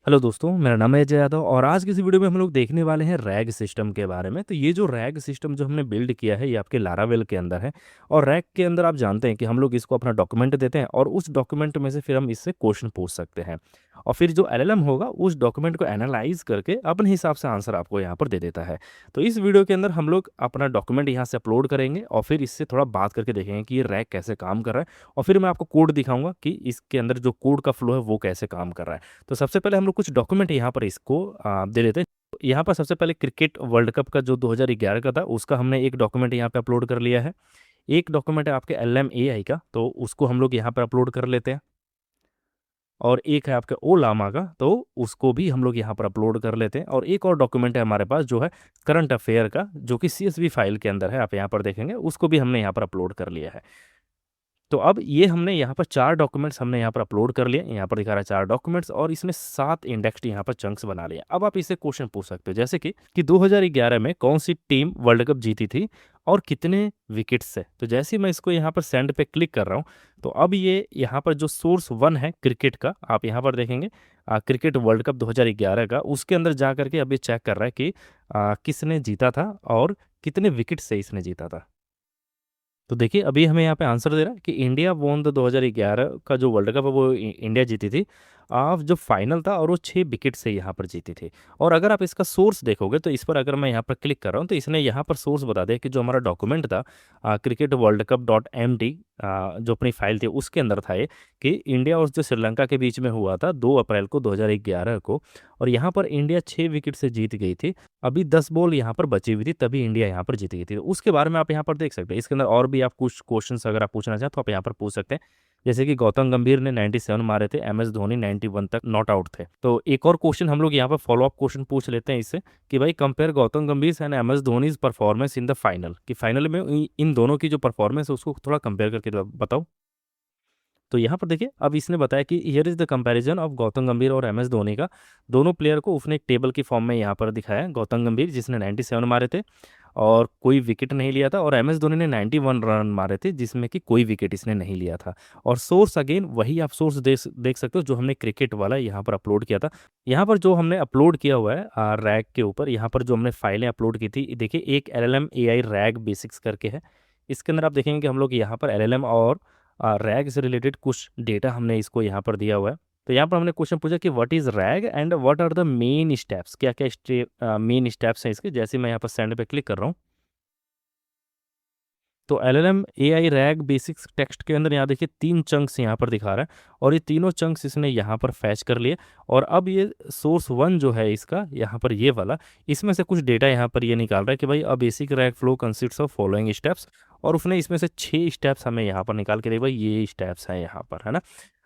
Hello दोस्तों, मेरा नाम है अजय यादव और आज की इस वीडियो में हम लोग देखने वाले हैं रैग सिस्टम के बारे में। तो ये जो रैग सिस्टम जो हमने बिल्ड किया है ये आपके लारावेल के अंदर है। और रैग के अंदर आप जानते हैं कि हम लोग इसको अपना डॉक्यूमेंट देते हैं और उस डॉक्यूमेंट में से फिर हम इससे क्वेश्चन पूछ सकते हैं। और फिर जो एलएलएम होगा उस डॉक्यूमेंट को एनालाइज करके अपने हिसाब से आंसर आपको यहाँ पर दे देता है। तो इस वीडियो के अंदर हम लोग अपना डॉक्यूमेंट यहाँ से अपलोड करेंगे और फिर इससे थोड़ा बात करके देखेंगे कि ये रैग कैसे काम कर रहा है। और फिर मैं आपको कोड दिखाऊंगा कि इसके अंदर जो कोड का फ्लो है वो कैसे काम कर रहा है। तो सबसे पहले हम लोग कुछ डॉक्यूमेंट यहाँ पर इसको दे देते हैं। यहाँ पर सबसे पहले क्रिकेट वर्ल्ड कप का जो 2011 का था उसका हमने एक डॉक्यूमेंट यहाँ पे अपलोड कर लिया है। एक डॉक्यूमेंट है आपके LMAI का, तो उसको हम लोग यहाँ पर अपलोड कर लेते हैं। और एक है आपके ओ लामा का, तो उसको भी हम लोग यहाँ पर अपलोड कर लेते हैं। और एक और डॉक्यूमेंट है हमारे पास जो है करंट अफेयर का, जो कि CSV फाइल के अंदर है, आप यहाँ पर देखेंगे, उसको भी हमने यहाँ पर अपलोड कर लिया है। तो अब ये हमने यहाँ पर 4 डॉक्यूमेंट्स हमने यहाँ पर अपलोड कर लिए। यहाँ पर दिखा रहा है 4 डॉक्यूमेंट्स और इसमें 7 इंडेक्स्ड यहाँ पर चंक्स बना लिए। अब आप इससे क्वेश्चन पूछ सकते हो, जैसे कि 2011 में कौन सी टीम वर्ल्ड कप जीती थी और कितने विकेट से। तो जैसे ही मैं इसको यहाँ पर सेंड पे क्लिक कर रहा हूँ, तो अब ये यहाँ पर जो सोर्स 1 है क्रिकेट का, आप यहाँ पर देखेंगे क्रिकेट वर्ल्ड कप 2011 का, उसके अंदर जा करके अब ये चेक कर रहा है कि किसने जीता था और कितने विकेट से इसने जीता था। तो देखिए अभी हमें यहाँ पे आंसर दे रहा है कि इंडिया वोन द 2011 का जो वर्ल्ड कप है वो इंडिया जीती थी। आप जो फाइनल था और वो 6 विकेट से यहाँ पर जीती थी। और अगर आप इसका सोर्स देखोगे तो इस पर अगर मैं यहाँ पर क्लिक कर रहा हूँ तो इसने यहाँ पर सोर्स बता दिया कि जो हमारा डॉक्यूमेंट था क्रिकेट वर्ल्ड कप .md, जो अपनी फाइल थी उसके अंदर था ये, कि इंडिया और जो श्रीलंका के बीच में हुआ था 2 अप्रैल को 2011 को। और यहाँ पर इंडिया 6 विकेट से जीत गई थी। अभी 10 बॉल यहाँ पर बची हुई थी, तभी इंडिया यहाँ पर जीत गई थी। तो उसके बारे में आप यहाँ पर देख सकते हैं। इसके अंदर और भी आप कुछ क्वेश्चंस अगर आप पूछना चाहें तो आप यहाँ पर पूछ सकते हैं। जैसे कि गौतम गंभीर ने 97 मारे थे, MS धोनी 91 तक नॉट आउट थे। तो एक और क्वेश्चन हम लोग यहाँ पर फॉलो अप क्वेश्चन पूछ लेते हैं इससे, कि भाई कंपेयर गौतम गंभीर and MS Dhoni's performance in the final, कि फाइनल में इन दोनों की जो परफॉर्मेंस है उसको थोड़ा कंपेयर करके बताओ। तो यहाँ पर देखिए अब इसने बताया कि here is the comparison of Gautam गंभीर और MS धोनी का। दोनों प्लेयर को उसने एक टेबल की फॉर्म में यहाँ पर दिखाया है। गौतम गंभीर जिसने 97 मारे थे और कोई विकेट नहीं लिया था, और MS धोनी ने 91 रन मारे थे जिसमें कि कोई विकेट इसने नहीं लिया था। और सोर्स अगेन वही आप सोर्स देख सकते हो जो हमने क्रिकेट वाला यहाँ पर अपलोड किया था। यहाँ पर जो हमने अपलोड किया हुआ है रैग के ऊपर, यहाँ पर जो हमने फाइलें अपलोड की थी, देखिए एक LLM AI रैग बेसिक्स करके है। इसके अंदर आप देखेंगे कि हम लोग यहाँ पर LLM और रैग से रिलेटेड कुछ डेटा हमने इसको यहाँ पर दिया हुआ है। तो यहाँ पर हमने क्वेश्चन पूछा कि what is RAG and what are the main steps, क्या क्या मेन स्टेप्स हैं इसके। जैसे मैं यहाँ पर सेंड पे क्लिक कर रहा हूँ तो LLM AI rag basics text के अंदर यहाँ देखिए 3 चंक्स यहाँ पर दिखा रहा है और ये तीनों चंक्स इसने यहाँ पर फैच कर लिए। और अब ये सोर्स 1 जो है इसका यहाँ पर ये वाला, इसमें से कुछ डेटा यहाँ पर ये निकाल रहा है कि भाई a basic rag flow consists of following steps. और उसने इसमें से 6 स्टेप्स हमें यहाँ पर निकाल के दे, भाई ये स्टेप्स हैं यहाँ पर, है ना।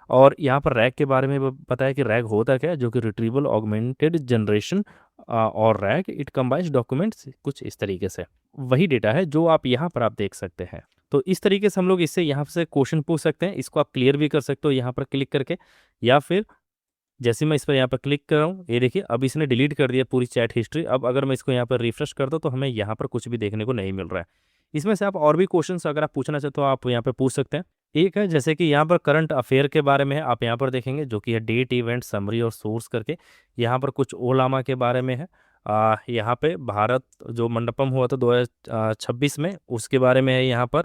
और यहाँ पर रैग के बारे में बताया कि रैग होता क्या है, जो कि रिट्रीवल ऑगमेंटेड जनरेशन और रैग इट कंबाइंस डॉक्यूमेंट्स, कुछ इस तरीके से वही डेटा है जो आप यहाँ पर आप देख सकते हैं। तो इस तरीके से हम लोग इससे यहाँ से क्वेश्चन पूछ सकते हैं। इसको आप क्लियर भी कर सकते हो यहाँ पर क्लिक करके, या फिर जैसे मैं इस पर यहाँ पर क्लिक कर रहा हूँ, ये देखिए अब इसने डिलीट कर दिया पूरी चैट हिस्ट्री। अब अगर मैं इसको यहाँ पर रिफ्रेश करता हूँ तो हमें यहाँ पर कुछ भी देखने को नहीं मिल रहा है। इसमें से आप और भी क्वेश्चंस अगर आप पूछना चाहते हो आप यहाँ पे पूछ सकते हैं। एक है जैसे कि यहाँ पर करंट अफेयर के बारे में है, आप यहाँ पर देखेंगे, जो कि है डेट इवेंट समरी और सोर्स करके। यहाँ पर कुछ ओलामा के बारे में है। यहाँ पे भारत जो मंडपम हुआ था 2026 में उसके बारे में है। यहाँ पर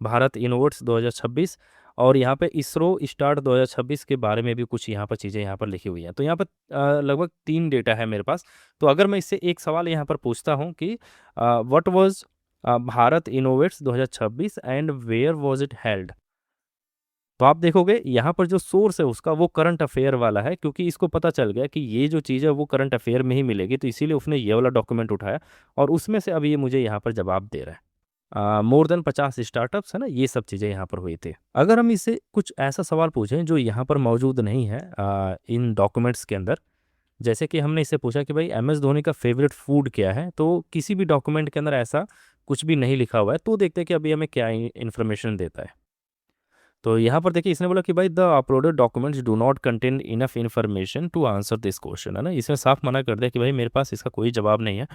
भारत इनोवेट्स 2026, और यहाँ पे इसरो स्टार्ट 2026 के बारे में भी कुछ यहाँ पर चीज़ें यहाँ पर लिखी हुई हैं। तो यहाँ पर लगभग 3 डेटा है मेरे पास। तो अगर मैं इससे एक सवाल यहाँ पर पूछता हूँ कि what was Bharat innovates 2026 and where was it held, तो आप देखोगे यहाँ पर जो सोर्स है उसका वो करंट अफेयर वाला है, क्योंकि इसको पता चल गया कि ये जो चीज़ है वो करंट अफेयर में ही मिलेगी, तो इसीलिए उसने ये वाला डॉक्यूमेंट उठाया और उसमें से अभी ये मुझे यहाँ पर जवाब दे रहा है। मोर देन 50 स्टार्टअप्स है ना, ये सब चीज़ें यहाँ पर हुई थी। अगर हम इससे कुछ ऐसा सवाल पूछें जो यहाँ पर मौजूद नहीं है इन डॉक्यूमेंट्स के अंदर, जैसे कि हमने इससे पूछा कि भाई MS धोनी का फेवरेट फूड क्या है, तो किसी भी डॉक्यूमेंट के अंदर ऐसा कुछ भी नहीं लिखा हुआ है। तो देखते हैं कि अभी हमें क्या इन्फॉर्मेशन देता है। तो यहाँ पर देखिए इसने बोला कि भाई the uploaded documents do not contain enough information to answer this question, है ना। इसने साफ मना कर दिया कि भाई मेरे पास इसका कोई जवाब नहीं है,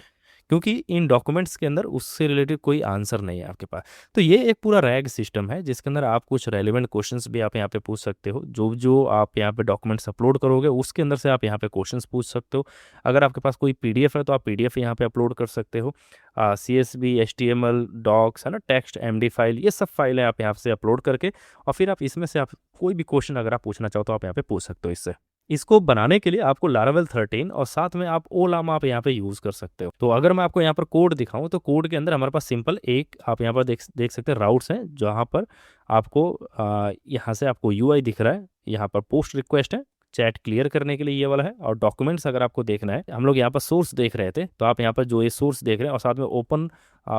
क्योंकि इन डॉक्यूमेंट्स के अंदर उससे रिलेटेड कोई आंसर नहीं है आपके पास। तो ये एक पूरा रैग सिस्टम है जिसके अंदर आप कुछ रेलिवेंट क्वेश्चंस भी आप यहाँ पे पूछ सकते हो। जो जो आप यहाँ पे डॉक्यूमेंट्स अपलोड करोगे उसके अंदर से आप यहाँ पे क्वेश्चंस पूछ सकते हो। अगर आपके पास कोई पीडीएफ है तो आप पीडीएफ यहाँ पे अपलोड कर सकते हो। सीएसवी, एचटीएमएल, डॉक्स है ना, टेक्स्ट, एमडी फाइल, ये सब फाइलें आप यहाँ से अपलोड करके और फिर आप इसमें से आप कोई भी क्वेश्चन अगर आप पूछना चाहो तो आप यहाँ पे पूछ सकते हो इससे। इसको बनाने के लिए आपको लारावेल 13 और साथ में आप ओलाम आप यहाँ पे यूज़ कर सकते हो। तो अगर मैं आपको यहाँ पर कोड दिखाऊं तो कोड के अंदर हमारे पास सिंपल एक आप यहाँ पर देख सकते हैं राउट्स हैं जहाँ पर आपको यहाँ से आपको यूआई दिख रहा है। यहाँ पर पोस्ट रिक्वेस्ट है, चैट क्लियर करने के लिए ये वाला है। और डॉक्यूमेंट्स अगर आपको देखना है, हम लोग यहाँ पर सोर्स देख रहे थे तो आप यहाँ पर जो ये सोर्स देख रहे हैं और साथ में ओपन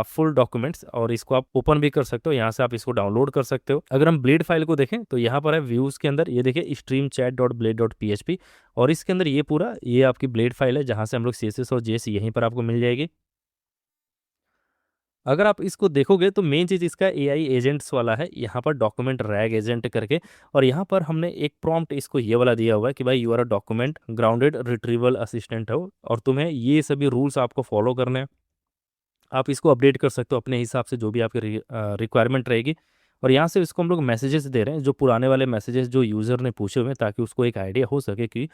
फुल डॉक्यूमेंट्स, और इसको आप ओपन भी कर सकते हो, यहाँ से आप इसको डाउनलोड कर सकते हो। अगर हम ब्लेड फाइल को देखें तो यहाँ पर है व्यूज़ के अंदर, ये देखिए stream chat dot blade dot P, और इसके अंदर ये पूरा ये आपकी ब्लेड फाइल है जहाँ से हम लोग CSS और JS यहीं पर आपको मिल जाएगी। अगर आप इसको देखोगे तो मेन चीज़ इसका AI एजेंट्स वाला है, यहाँ पर डॉक्यूमेंट रैग एजेंट करके, और यहाँ पर हमने एक प्रॉम्प्ट इसको ये वाला दिया हुआ है कि भाई you are a document grounded retrieval assistant हो और तुम्हें ये सभी रूल्स आपको फॉलो करने हैं। आप इसको अपडेट कर सकते हो अपने हिसाब से जो भी आपकी रिक्वायरमेंट रहेगी। और यहाँ से इसको हम लोग मैसेजेस दे रहे हैं, जो पुराने वाले मैसेजेस जो यूज़र ने पूछे हुए हैं, ताकि उसको एक आइडिया हो सके कि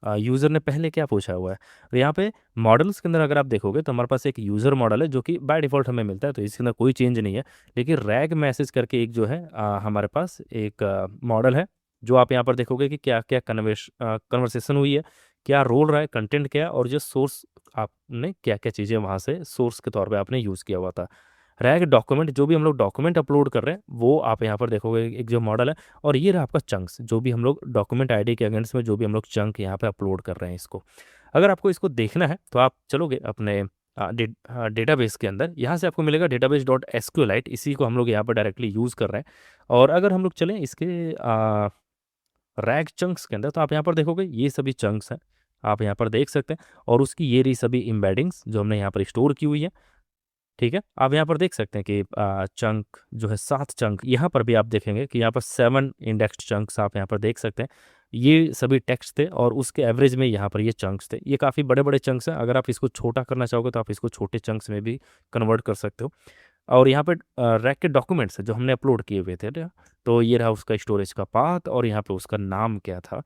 यूज़र ने पहले क्या पूछा हुआ है। और यहाँ पे मॉडल्स के अंदर अगर आप देखोगे तो हमारे पास एक यूज़र मॉडल है जो कि बाय डिफ़ॉल्ट हमें मिलता है, तो इसके अंदर कोई चेंज नहीं है। लेकिन रैग मैसेज करके एक जो है हमारे पास एक मॉडल है, जो आप यहाँ पर देखोगे कि क्या क्या कन्वर्सेशन हुई है, क्या रोल रहा है, कंटेंट क्या है, और जो सोर्स आपने क्या क्या चीज़ें वहाँ से सोर्स के तौर पे आपने यूज़ किया हुआ था। रैग डॉक्यूमेंट, जो भी हम लोग डॉक्यूमेंट अपलोड कर रहे हैं वो आप यहाँ पर देखोगे एक जो मॉडल है। और ये रहा आपका चंक्स, जो भी हम लोग डॉक्यूमेंट आईडी के अगेंस्ट में जो भी हम लोग चंक यहाँ पे अपलोड कर रहे हैं इसको। अगर आपको इसको देखना है तो आप चलोगे अपने डेटाबेस के अंदर, यहाँ से आपको मिलेगा डेटाबेस डॉट एसक्यूएलाइट, इसी को हम लोग यहाँ पर डायरेक्टली यूज़ कर रहे हैं। और अगर हम लोग चलें इसके रैग चंक्स के अंदर तो आप यहाँ पर देखोगे ये सभी चंक्स हैं, आप यहाँ पर देख सकते हैं। और उसकी ये रही सभी इम्बेडिंग्स जो हमने यहाँ पर स्टोर की हुई है। ठीक है, आप यहाँ पर देख सकते हैं कि चंक जो है 7 चंक, यहाँ पर भी आप देखेंगे कि यहाँ पर 7 इंडेक्स्ड चंक्स आप यहाँ पर देख सकते हैं। ये सभी टेक्स्ट थे और उसके एवरेज में यहाँ पर ये चंक्स थे। ये काफ़ी बड़े बड़े चंक्स हैं, अगर आप इसको छोटा करना चाहोगे तो आप इसको छोटे चंक्स में भी कन्वर्ट कर सकते हो। और यहाँ पे रैक के डॉक्यूमेंट्स जो हमने अपलोड किए हुए थे ना, तो ये रहा उसका स्टोरेज का पाथ और यहाँ पे उसका नाम क्या था।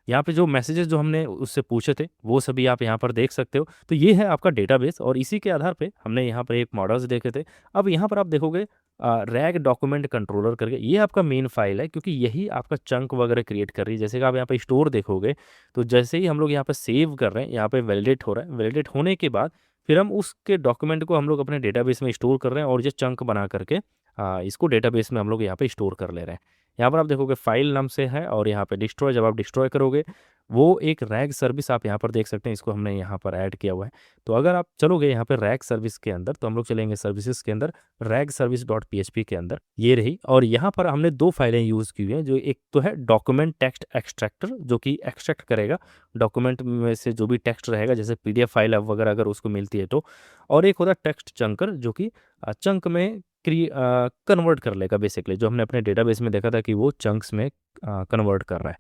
यहाँ पे जो मैसेजेस जो हमने उससे पूछे थे वो सभी आप यहाँ पर देख सकते हो। तो ये है आपका डेटाबेस और इसी के आधार पे हमने यहाँ पर एक मॉडल्स देखे थे। अब यहाँ पर आप देखोगे रैग डॉक्यूमेंट कंट्रोलर करके, ये आपका मेन फाइल है क्योंकि यही आपका चंक वगैरह क्रिएट कर रही है। जैसे कि आप यहाँ पे स्टोर देखोगे तो जैसे ही हम लोग यहाँ पे सेव कर रहे हैं, यहाँ पे वैलिडेट हो रहा है, वैलिडेट होने के बाद फिर हम उसके डॉक्यूमेंट को हम लोग अपने डेटाबेस में स्टोर कर रहे हैं और ये चंक बना करके इसको डेटाबेस में हम लोग यहाँ पे स्टोर कर ले रहे हैं। यहाँ पर आप देखोगे फाइल नाम से है और यहाँ पे डिस्ट्रॉय, जब आप डिस्ट्रॉय करोगे वो एक रैग सर्विस आप यहाँ पर देख सकते हैं, इसको हमने यहाँ पर ऐड किया हुआ है। तो अगर आप चलोगे यहाँ पे रैग सर्विस के अंदर तो हम लोग चलेंगे सर्विसेज के अंदर, रैग सर्विस डॉट PHP के अंदर ये रही। और यहाँ पर हमने 2 फाइलें यूज़ की हुई हैं, जो एक तो है डॉक्यूमेंट टेक्स्ट एक्सट्रैक्टर जो कि एक्सट्रैक्ट करेगा डॉक्यूमेंट में से जो भी टेक्स्ट रहेगा, जैसे PDF फाइल वगैरह अगर उसको मिलती है तो। और एक होता है टेक्स्ट चंकर जो कि चंक में कन्वर्ट कर लेगा बेसिकली, जो हमने अपने डेटाबेस में देखा था कि वो चंक्स में कन्वर्ट कर रहा है।